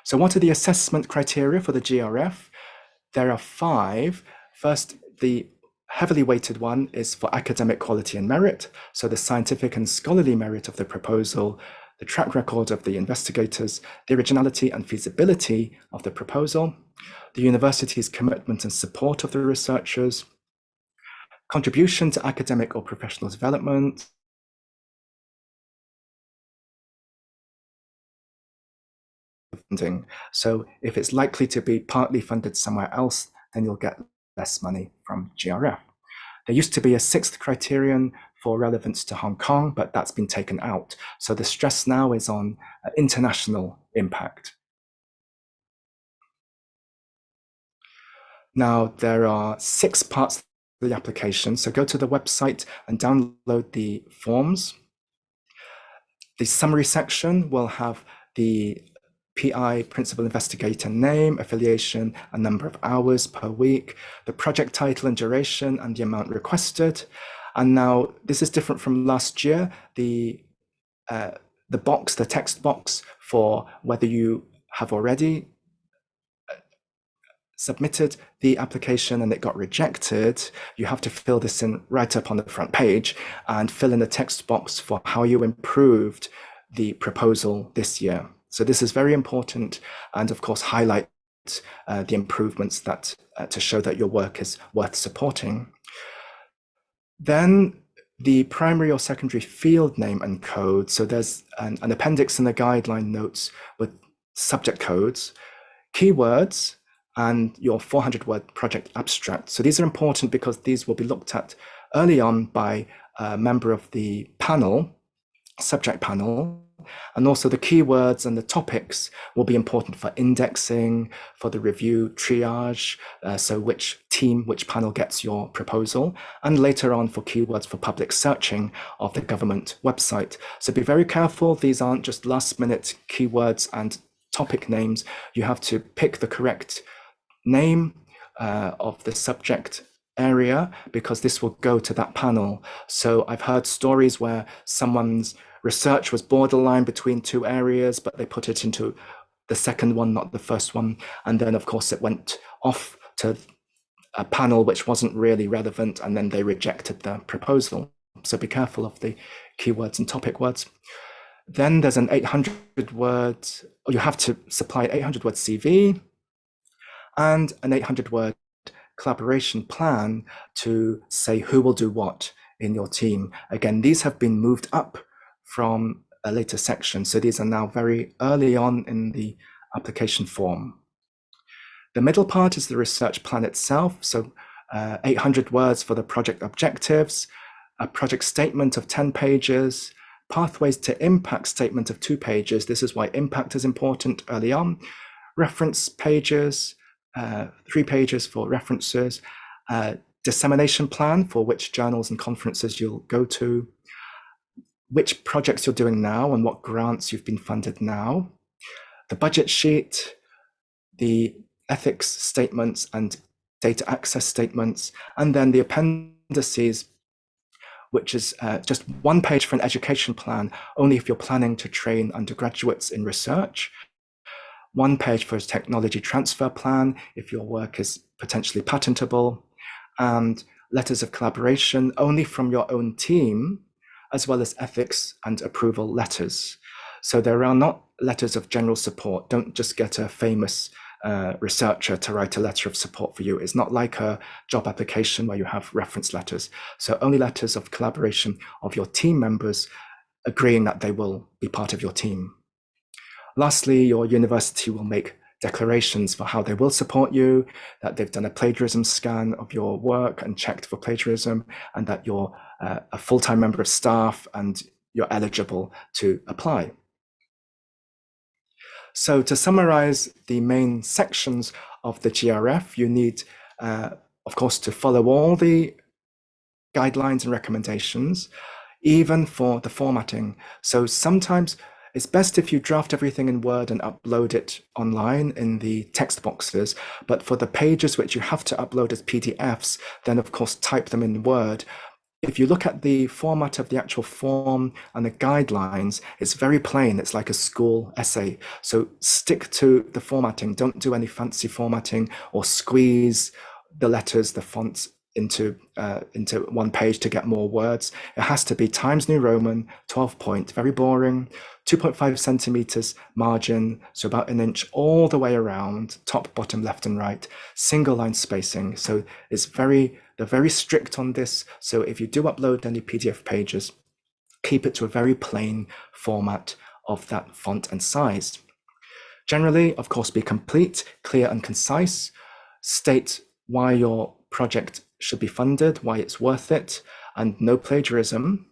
So what are the assessment criteria for the GRF? There are 5. First, the heavily weighted one is for academic quality and merit. So the scientific and scholarly merit of the proposal, the track record of the investigators, the originality and feasibility of the proposal, the university's commitment and support of the researchers, contribution to academic or professional development, funding. So if it's likely to be partly funded somewhere else, then you'll get less money from GRF. There used to be a 6th criterion for relevance to Hong Kong, but that's been taken out. So the stress now is on international impact. Now, there are 6 parts of the application. So go to the website and download the forms. The summary section will have the PI, principal investigator name, affiliation, and number of hours per week, the project title and duration, and the amount requested. And now this is different from last year. The text box for whether you have already submitted the application and it got rejected, you have to fill this in right up on the front page and fill in the text box for how you improved the proposal this year. So this is very important, and of course highlight the improvements that to show that your work is worth supporting. Then the primary or secondary field name and code. So there's an appendix in the guideline notes with subject codes, keywords, and your 400-word project abstract. So these are important because these will be looked at early on by a member of the panel, subject panel, and also the keywords and the topics will be important for indexing, for the review triage, so which team, which panel gets your proposal, and later on for keywords for public searching of the government website. So be very careful. These aren't just last-minute keywords and topic names. You have to pick the correct name of the subject area because this will go to that panel. So I've heard stories where someone's research was borderline between 2 areas, but they put it into the second one, not the first one. And then, of course, it went off to a panel which wasn't really relevant, and then they rejected the proposal. So be careful of the keywords and topic words. Then there's an 800-word, or you have to supply an 800-word CV and an 800-word collaboration plan to say who will do what in your team. Again, these have been moved up from a later section. So these are now very early on in the application form. The middle part is the research plan itself. So 800 words for the project objectives, a project statement of 10 pages, pathways to impact statement of 2 pages. This is why impact is important early on. Reference pages, 3 pages for references, dissemination plan for which journals and conferences you'll go to, which projects you're doing now and what grants you've been funded now, the budget sheet, the ethics statements and data access statements, and then the appendices, which is just 1 page for an education plan, only if you're planning to train undergraduates in research, 1 page for a technology transfer plan if your work is potentially patentable, and letters of collaboration only from your own team, as well as ethics and approval letters. So there are not letters of general support. Don't just get a famous researcher to write a letter of support for you. It's not like a job application where you have reference letters. So only letters of collaboration of your team members agreeing that they will be part of your team. Lastly, your university will make declarations for how they will support you, that they've done a plagiarism scan of your work and checked for plagiarism, and that you're a full-time member of staff and you're eligible to apply. So to summarize the main sections of the GRF, you need, of course, to follow all the guidelines and recommendations, even for the formatting. So sometimes it's best if you draft everything in Word and upload it online in the text boxes. But for the pages which you have to upload as PDFs, then of course type them in Word. if you look at the format of the actual form and the guidelines, it's very plain. It's like a school essay. So stick to the formatting. Don't do any fancy formatting or squeeze the letters, the fonts into one page to get more words. It has to be Times New Roman, 12 point, very boring, 2.5 centimeters margin, so about an inch all the way around, top, bottom, left and right, single line spacing. So they're very strict on this. So if you do upload any PDF pages, keep it to a very plain format of that font and size. Generally, of course, be complete, clear and concise. State why your project should be funded, why it's worth it, and no plagiarism.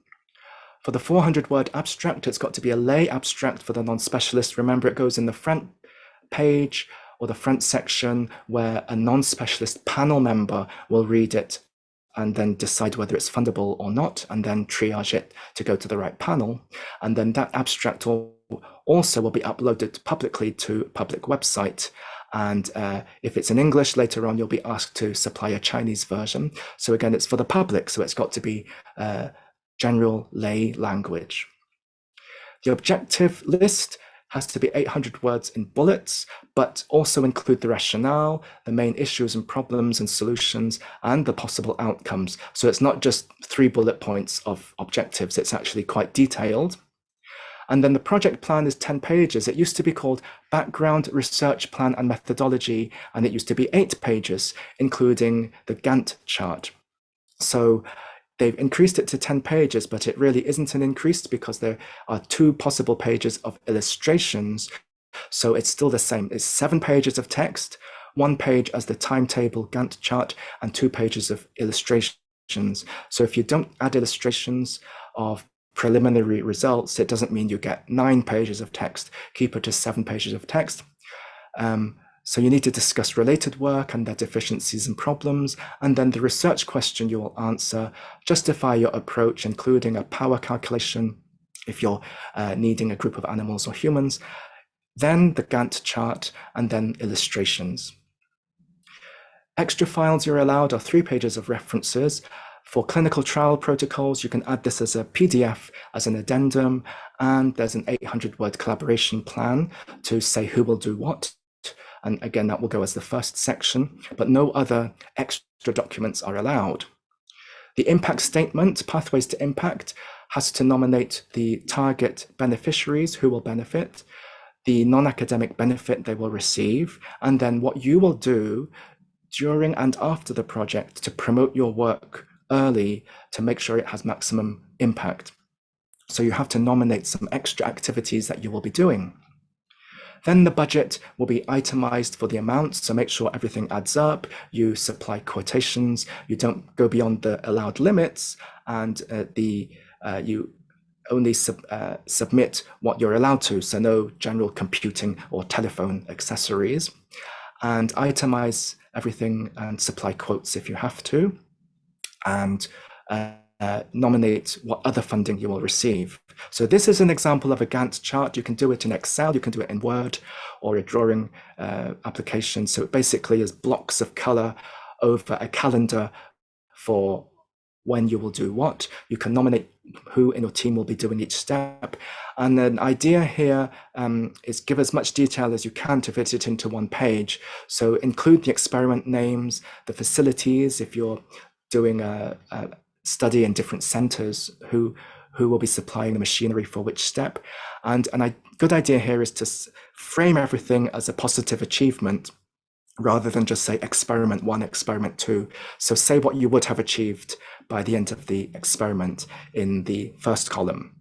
For the 400-word abstract, it's got to be a lay abstract for the non-specialist. Remember, it goes in the front page or the front section where a non-specialist panel member will read it and then decide whether it's fundable or not, and then triage it to go to the right panel. And then that abstract also will be uploaded publicly to a public website. And if it's in English, later on, you'll be asked to supply a Chinese version. So again, it's for the public, so it's got to be general lay language. The objective list has to be 800 words in bullets, but also include the rationale, the main issues and problems and solutions, and the possible outcomes. So it's not just 3 bullet points of objectives, it's actually quite detailed. And then the project plan is 10 pages. It used to be called Background, Research Plan and Methodology, and it used to be 8 pages, including the Gantt chart. So they've increased it to 10 pages, but it really isn't an increase because there are 2 possible pages of illustrations. So it's still the same. It's 7 pages of text, 1 page as the timetable Gantt chart, and 2 pages of illustrations. So if you don't add illustrations of preliminary results, it doesn't mean you get 9 pages of text. Keep it to 7 pages of text. So you need to discuss related work and their deficiencies and problems, and then the research question you will answer, justify your approach, including a power calculation if you're needing a group of animals or humans, then the Gantt chart, and then illustrations. Extra files you're allowed are 3 pages of references. For clinical trial protocols, you can add this as a PDF, as an addendum, and there's an 800-word collaboration plan to say who will do what. And again, that will go as the first section, but no other extra documents are allowed. The impact statement, Pathways to Impact, has to nominate the target beneficiaries who will benefit, the non-academic benefit they will receive, and then what you will do during and after the project to promote your work early to make sure it has maximum impact. So you have to nominate some extra activities that you will be doing. Then the budget will be itemized for the amounts, so make sure everything adds up. You supply quotations, you don't go beyond the allowed limits, and you only submit what you're allowed to, so no general computing or telephone accessories. And itemize everything and supply quotes if you have to, and nominate what other funding you will receive. So this is an example of a Gantt chart. You can do it in Excel, you can do it in Word or a drawing application. So it basically is blocks of color over a calendar for when you will do what. You can nominate who in your team will be doing each step. And an idea here is give as much detail as you can to fit it into one page. So include the experiment names, the facilities, if you're doing a study in different centers, who will be supplying the machinery for which step. And a good idea here is to frame everything as a positive achievement rather than just say experiment 1, experiment 2. So say what you would have achieved by the end of the experiment in the first column.